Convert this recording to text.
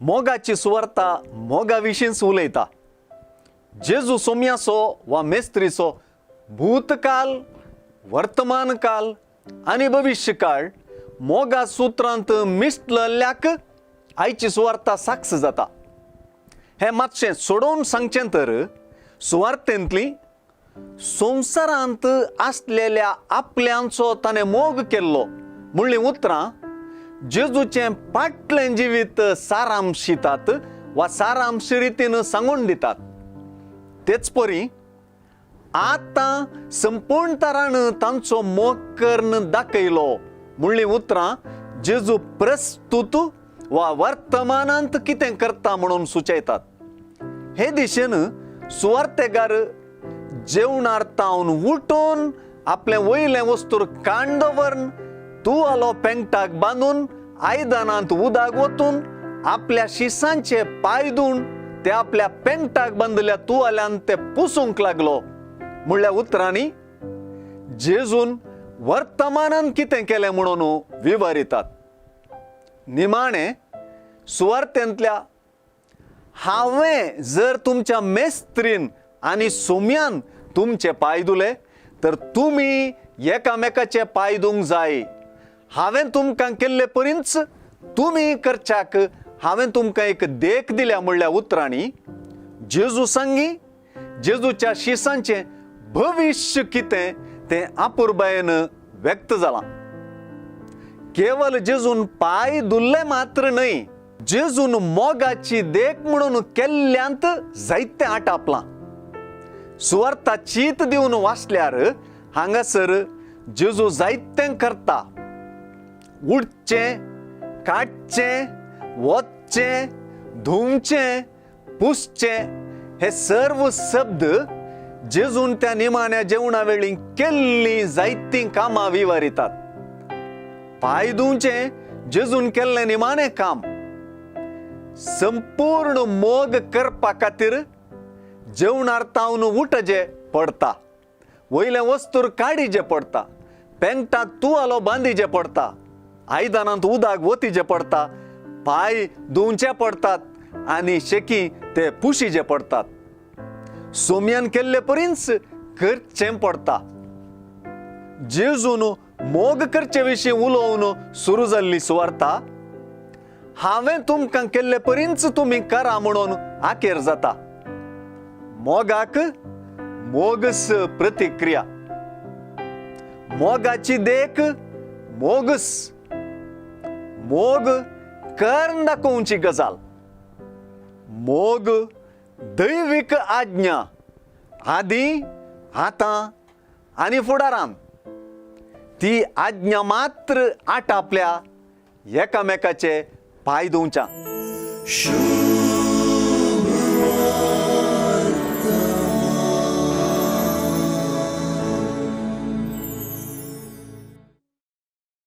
मोगाची सुवार्ता मोगाविशींच उलयता. जेजू सोम्याचो वा मेस्त्रीचो भूतकाल, वर्तमानकाल आनी भविष्यकाळ मोगा सुत्रांत मिसळल्ल्याक आयची सुवार्ता साक्ष जाता. हे मातशें सोडोवन सांगचें तर सुवार्तेंतली संवसारांत आसलेल्या आपल्यांचो ताणें मोग केल्लो म्हणली उतरां जेजूचें फाटलें जिवीत सारांशितात वा सारांश रितीन सांगून दितात. तेच परी आतां संपूर्ण तरान तांचो मोग करून दाखयलो म्हणली उतरां जेजू प्रस्तुत वा वर्तमानांत कितें करता म्हणून सुचयतात. हे दिशेन सुवार्तेकार जेवणार तावन उठून आपले वयले वस्तूर कांड दवरून तुवालो पेंगटाक बांदून आयदनांत उदक वतून आपल्या शिसांचे पाय धुवन ते आपल्या पेंगटाक बांदल्या तुवाल्यान ते पुसूंक लागलो म्हणल्या उतरांनी जेजून वर्तमानान कितें केलें म्हणून विवरितात. निमाणें सुवार्तेंतल्या हांवें जर तुमच्या मेस्त्रीन आनी सोम्यान तुमचे पाय धुले तर तुमी एकामेकाचे पाय धुवंक जाय. हांवें तुमकां केल्ले परींच तुमी करच्याक हांवें तुमकां एक देख दिल्या म्हणल्या उतरांनी जेजू सांगी जेजूच्या शिसांचें भविश्य कितें तें आपुरबायेन व्यक्त जालां. केवल जेजून पाय धुल्ले मात्र न्हय, जेजून मोगाची देख म्हणून केल्ल्यांत जायतें आटापलां. सुवार्ता चीत दिवन वाचल्यार हांगासर जेजू जायतें करता. उठचें, काडचें, वचचें, धुवचें, पुसचें हे सर्व शब्द जेजून त्या निमाण्या जेवणा वेळी केल्लीं जायतीं कामां विवरितात. पाय धुवचें जेजून केल्लें निमाणें काम. संपूर्ण मोग करपा खातीर जेवणार तावन उठचें पडटा, वयले वस्तूर काडिचें पडटा, पेंगटाक तुवालो बांदिचें पडटा, आयदनांत उदक वतिचें पडटा, पाय धुवचे पडटात आनी शेकी ते पुशिचे पडटात. सोम्यान केल्ले परींच करचें पडटा. जेजून मोग करचे विशीं उलोवन सुरू जाल्ली सुवार्ता हांवें तुमकां केल्ले परींच तुमी करा म्हणून आखेर जाता. मोगाक मोगस प्रतिक्रिया. मोगाची देख मोगस. मोग करून दाखोवची गजाल. मोग दैविक आज्ञा आदी आतां आनी फुडारांत. ती आज्ञा मात्र आटापल्या एकामेकाचे पाय धुवच्या.